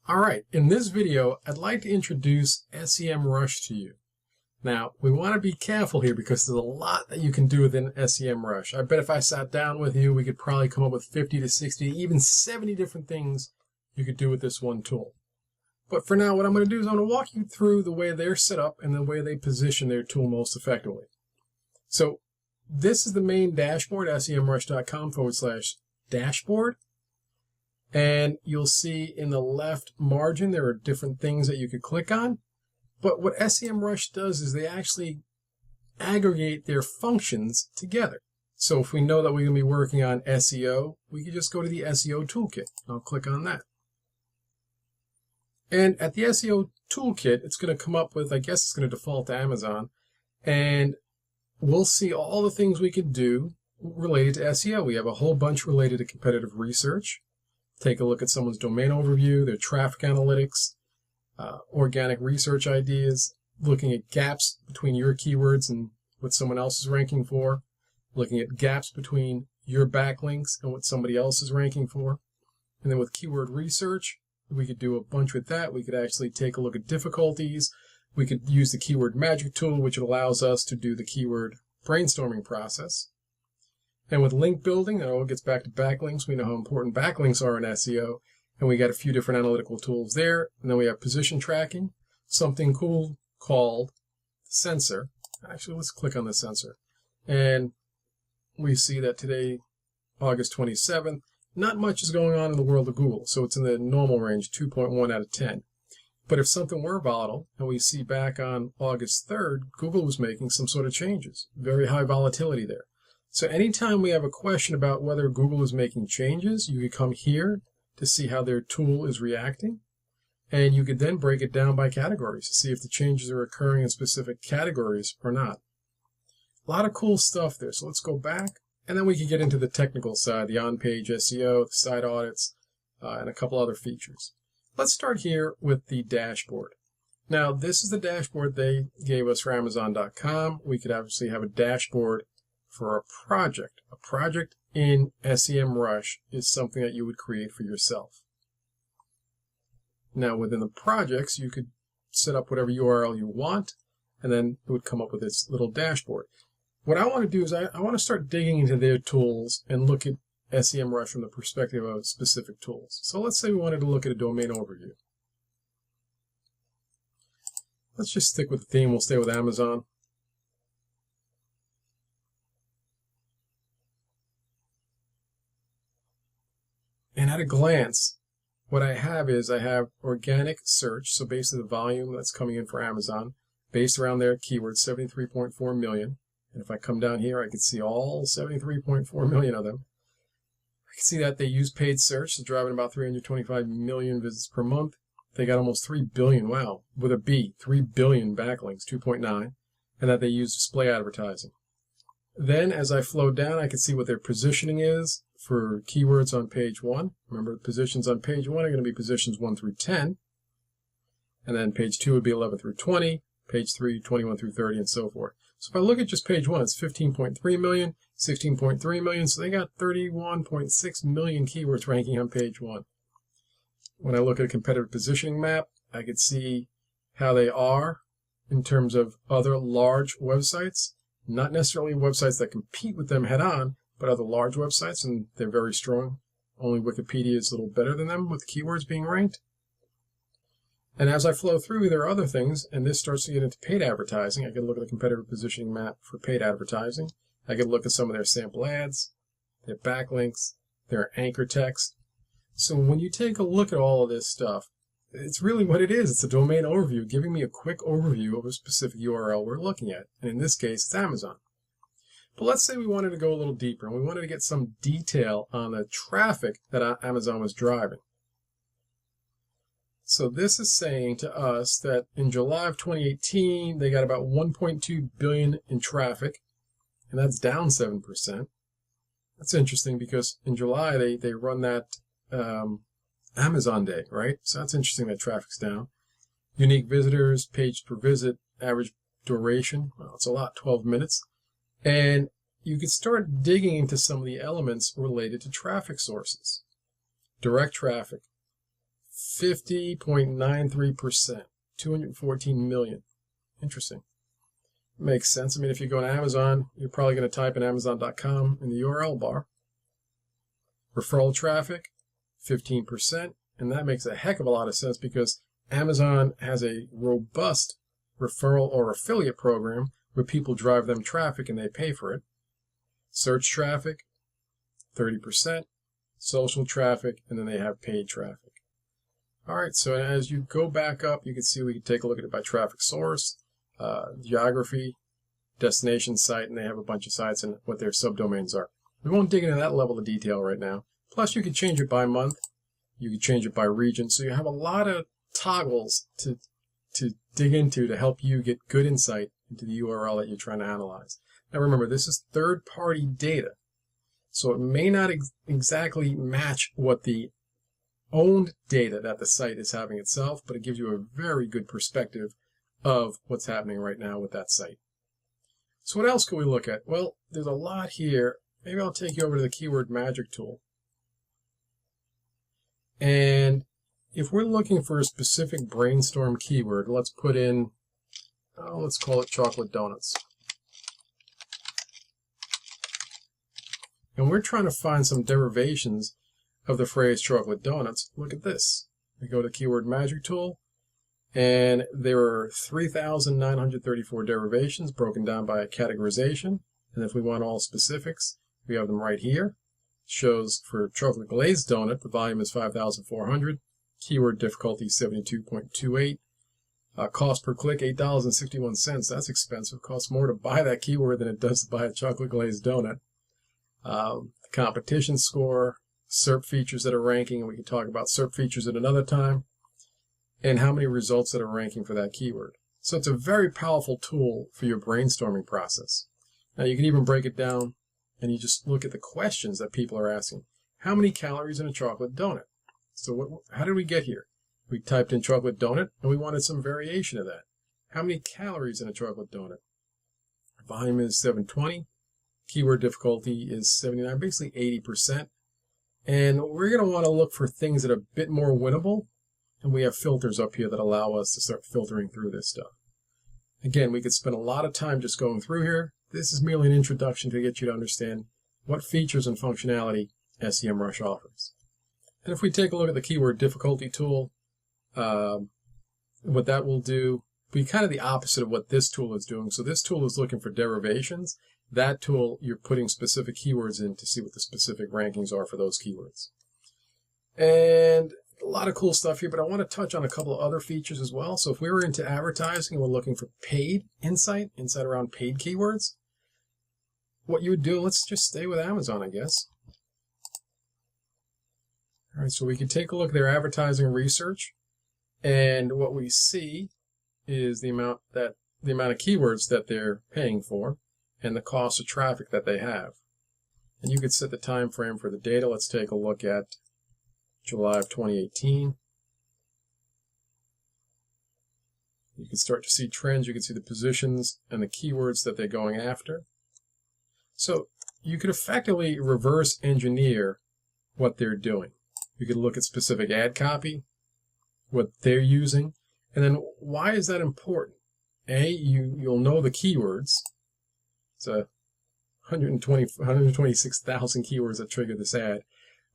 Alright, in this video, I'd like to introduce SEMrush to you. Now, we want to be careful here because there's a lot that you can do within SEMrush. I bet if I sat down with you, we could probably come up with 50 to 60, even 70 different things you could do with this one tool. But for now, what I'm going to do is I'm going to walk you through the way they're set up and the way they position their tool most effectively. So, this is the main dashboard, semrush.com/dashboard. And you'll see in the left margin, there are different things that you could click on. But what SEMrush does is they actually aggregate their functions together. So if we know that we're going to be working on SEO, we can just go to the SEO toolkit. I'll click on that. And at the SEO toolkit, it's going to come up with, I guess it's going to default to Amazon. And we'll see all the things we could do related to SEO. We have a whole bunch related to competitive research. Take a look at someone's domain overview, their traffic analytics, organic research ideas, looking at gaps between your keywords and what someone else is ranking for, looking at gaps between your backlinks and what somebody else is ranking for. And then with keyword research, we could do a bunch with that. We could actually take a look at difficulties. We could use the keyword magic tool, which allows us to do the keyword brainstorming process. And with link building, it all gets back to backlinks. We know how important backlinks are in SEO, and we got a few different analytical tools there. And then we have position tracking, something cool called sensor. Actually, let's click on the sensor. And we see that today, August 27th, not much is going on in the world of Google. So it's in the normal range, 2.1 out of 10. But if something were volatile, and we see back on August 3rd, Google was making some sort of changes. Very high volatility there. So anytime we have a question about whether Google is making changes, you could come here to see how their tool is reacting. And you could then break it down by categories to see if the changes are occurring in specific categories or not. A lot of cool stuff there. So let's go back. And then we can get into the technical side, the on-page SEO, the site audits, and a couple other features. Let's start here with the dashboard. Now, this is the dashboard they gave us for Amazon.com. We could obviously have a dashboard for a project. A project in SEMrush is something that you would create for yourself. Now, within the projects, you could set up whatever URL you want, and then it would come up with this little dashboard. What I want to do is I want to start digging into their tools and look at SEMrush from the perspective of specific tools. So let's say we wanted to look at a domain overview. Let's just stick with the theme. We'll stay with Amazon. And at a glance, what I have is I have organic search, so basically the volume that's coming in for Amazon, based around their keywords, 73.4 million. And if I come down here, I can see all 73.4 million of them. I can see that they use paid search, they're driving about 325 million visits per month. They got almost 3 billion, wow, with a B, 3 billion backlinks, 2.9, and that they use display advertising. Then as I flow down, I can see what their positioning is for keywords on page 1. Remember, positions on page 1 are going to be positions 1 through 10. And then page 2 would be 11 through 20, page 3, 21 through 30, and so forth. So if I look at just page 1, it's 15.3 million, 16.3 million, so they got 31.6 million keywords ranking on page 1. When I look at a competitive positioning map, I can see how they are in terms of other large websites. Not necessarily websites that compete with them head-on, but other large websites, and they're very strong. Only Wikipedia is a little better than them with keywords being ranked. And as I flow through, there are other things, and this starts to get into paid advertising. I can look at the competitive positioning map for paid advertising. I can look at some of their sample ads, their backlinks, their anchor text. So when you take a look at all of this stuff, it's really what it is. It's a domain overview, giving me a quick overview of a specific URL we're looking at. And in this case, it's Amazon. But let's say we wanted to go a little deeper, and we wanted to get some detail on the traffic that Amazon was driving. So this is saying to us that in July of 2018, they got about 1.2 billion in traffic, and that's down 7%. That's interesting because in July, they run that Amazon Day, right? So that's interesting that traffic's down. Unique visitors, page per visit, average duration, well, it's a lot, 12 minutes. And you could start digging into some of the elements related to traffic sources. Direct traffic, 50.93%, 214 million. Interesting. Makes sense. I mean, if you go to Amazon, you're probably going to type in Amazon.com in the URL bar. Referral traffic, 15%. And that makes a heck of a lot of sense because Amazon has a robust referral or affiliate program where people drive them traffic and they pay for it. Search traffic, 30%. Social traffic, and then they have paid traffic. All right, so as you go back up, you can see we can take a look at it by traffic source, geography, destination site, and they have a bunch of sites and what their subdomains are. We won't dig into that level of detail right now. Plus, you can change it by month. You can change it by region. So you have a lot of toggles to dig into to help you get good insight into the URL that you're trying to analyze. Now remember, this is third-party data. So it may not exactly match what the owned data that the site is having itself, but it gives you a very good perspective of what's happening right now with that site. So what else can we look at? Well, there's a lot here. Maybe I'll take you over to the keyword magic tool. And if we're looking for a specific brainstorm keyword, let's put in, let's call it chocolate donuts. And we're trying to find some derivations of the phrase chocolate donuts. Look at this. We go to keyword magic tool, and there are 3,934 derivations broken down by a categorization. And if we want all specifics, we have them right here. It shows for chocolate glazed donut, the volume is 5,400. Keyword difficulty 72.28. Cost per click $8.61. That's expensive. Costs more to buy that keyword than it does to buy a chocolate glazed donut. The competition score, SERP features that are ranking, and we can talk about SERP features at another time, and how many results that are ranking for that keyword. So it's a very powerful tool for your brainstorming process. Now you can even break it down and you just look at the questions that people are asking. How many calories in a chocolate donut? So how did we get here? We typed in chocolate donut and we wanted some variation of that. How many calories in a chocolate donut? Volume is 720. Keyword difficulty is 79, basically 80%. And we're going to want to look for things that are a bit more winnable. And we have filters up here that allow us to start filtering through this stuff. Again, we could spend a lot of time just going through here. This is merely an introduction to get you to understand what features and functionality SEMrush offers. And if we take a look at the keyword difficulty tool, what that will do will be kind of the opposite of what this tool is doing. So this tool is looking for derivations. That tool, you're putting specific keywords in to see what the specific rankings are for those keywords. And a lot of cool stuff here, but I want to touch on a couple of other features as well. So if we were into advertising and we're looking for paid insight around paid keywords, what you would do, let's just stay with Amazon, I guess. All right, so we can take a look at their advertising research, and what we see is the amount of keywords that they're paying for and the cost of traffic that they have. And you could set the time frame for the data. Let's take a look at July of 2018. You can start to see trends. You can see the positions and the keywords that they're going after. So you could effectively reverse engineer what they're doing. You could look at specific ad copy, what they're using, and then why is that important? A, you'll know the keywords. It's 126,000 keywords that trigger this ad.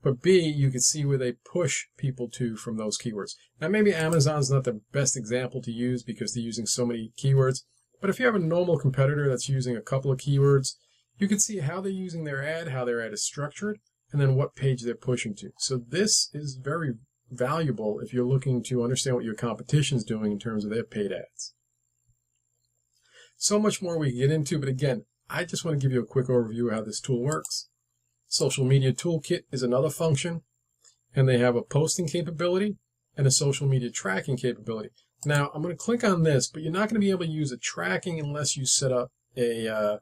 But B, you can see where they push people to from those keywords. Now maybe Amazon's not the best example to use because they're using so many keywords, but if you have a normal competitor that's using a couple of keywords, you can see how they're using their ad, how their ad is structured, and then what page they're pushing to. So this is very valuable if you're looking to understand what your competition is doing in terms of their paid ads. So much more we can get into, but again, I just want to give you a quick overview of how this tool works. Social Media Toolkit is another function, and they have a posting capability and a social media tracking capability. Now, I'm going to click on this, but you're not going to be able to use a tracking unless you set up a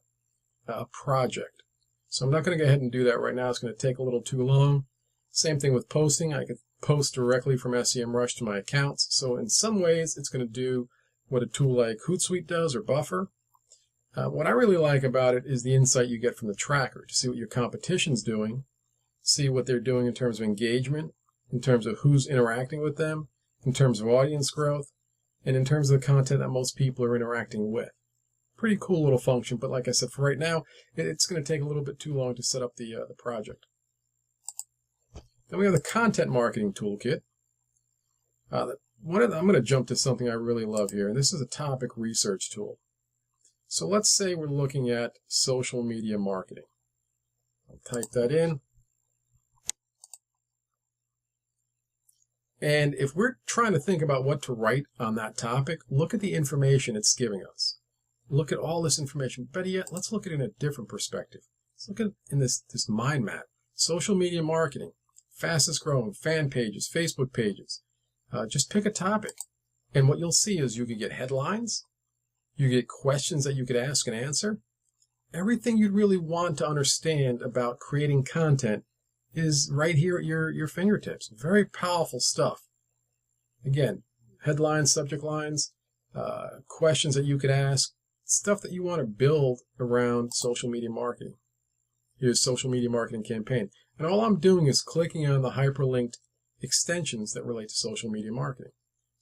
project. So I'm not going to go ahead and do that right now. It's going to take a little too long. Same thing with posting. I could post directly from SEMrush to my accounts. So in some ways, it's going to do what a tool like Hootsuite does or Buffer. What I really like about it is the insight you get from the tracker to see what your competition's doing, see what they're doing in terms of engagement, in terms of who's interacting with them, in terms of audience growth, and in terms of the content that most people are interacting with. Pretty cool little function, but like I said, for right now, it's going to take a little bit too long to set up the project. Then we have the content marketing toolkit. I'm going to jump to something I really love here, and this is a topic research tool. So let's say we're looking at social media marketing. I'll type that in. And if we're trying to think about what to write on that topic, look at the information it's giving us. Look at all this information. Better yet, let's look at it in a different perspective. Let's look at it in this mind map. Social media marketing, fastest growing, fan pages, Facebook pages. Just pick a topic. And what you'll see is you could get headlines. You get questions that you could ask and answer. Everything you'd really want to understand about creating content is right here at your fingertips. Very powerful stuff. Again, headlines, subject lines, questions that you could ask, stuff that you want to build around social media marketing. Here's social media marketing campaign. And all I'm doing is clicking on the hyperlinked extensions that relate to social media marketing.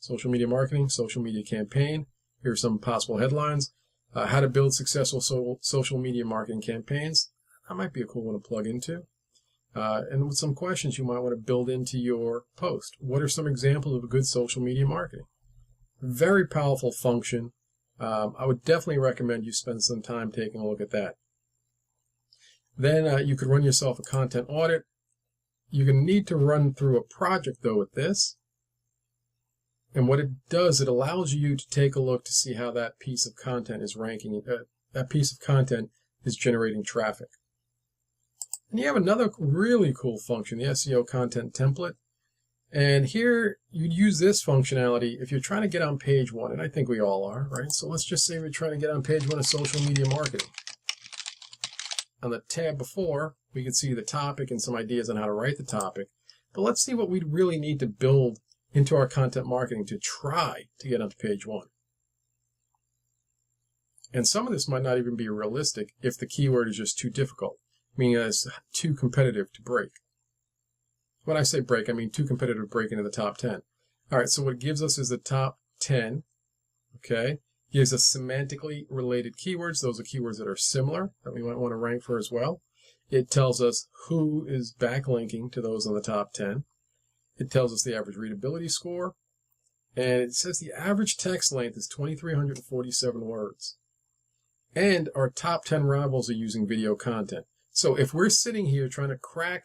Social media marketing, social media campaign. Here are some possible headlines. How to build successful social media marketing campaigns. That might be a cool one to plug into. And with some questions you might want to build into your post. What are some examples of a good social media marketing? Very powerful function. I would definitely recommend you spend some time taking a look at that. Then you could run yourself a content audit. You're going to need to run through a project, though, with this. And what it does, it allows you to take a look to see how that piece of content is ranking, that piece of content is generating traffic. And you have another really cool function, the SEO content template. And here you'd use this functionality if you're trying to get on page 1, and I think we all are, right? So let's just say we're trying to get on page 1 of social media marketing. On the tab before, we can see the topic and some ideas on how to write the topic. But let's see what we'd really need to build into our content marketing to try to get onto page 1. And some of this might not even be realistic if the keyword is just too difficult, meaning that it's too competitive to break. When I say break, I mean too competitive to break into the top 10. All right, so what it gives us is the top 10, okay? Gives us semantically related keywords. Those are keywords that are similar that we might want to rank for as well. It tells us who is backlinking to those on the top 10. It tells us the average readability score. And it says the average text length is 2,347 words. And our top 10 rivals are using video content. So if we're sitting here trying to crack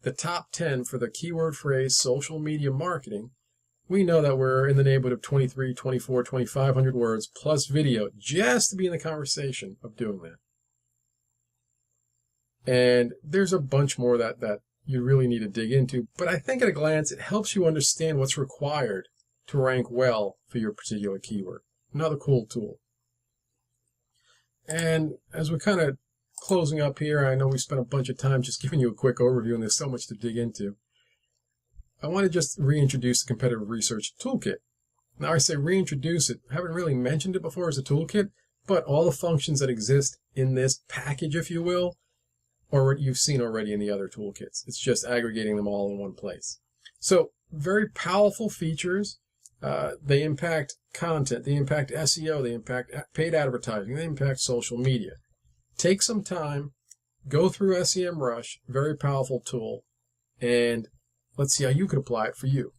the top 10 for the keyword phrase social media marketing, we know that we're in the neighborhood of 23, 24, 2,500 words plus video just to be in the conversation of doing that. And there's a bunch more that you really need to dig into, but I think at a glance it helps you understand what's required to rank well for your particular keyword. Another cool tool. And as we're kind of closing up here, I know we spent a bunch of time just giving you a quick overview, and there's so much to dig into. I want to just reintroduce the competitive research toolkit. Now I say reintroduce it. I haven't really mentioned it before as a toolkit, but all the functions that exist in this package, if you will, or what you've seen already in the other toolkits. It's just aggregating them all in one place. So very powerful features. They impact content, they impact SEO, they impact paid advertising, they impact social media. Take some time, go through SEMrush, very powerful tool, and let's see how you can apply it for you.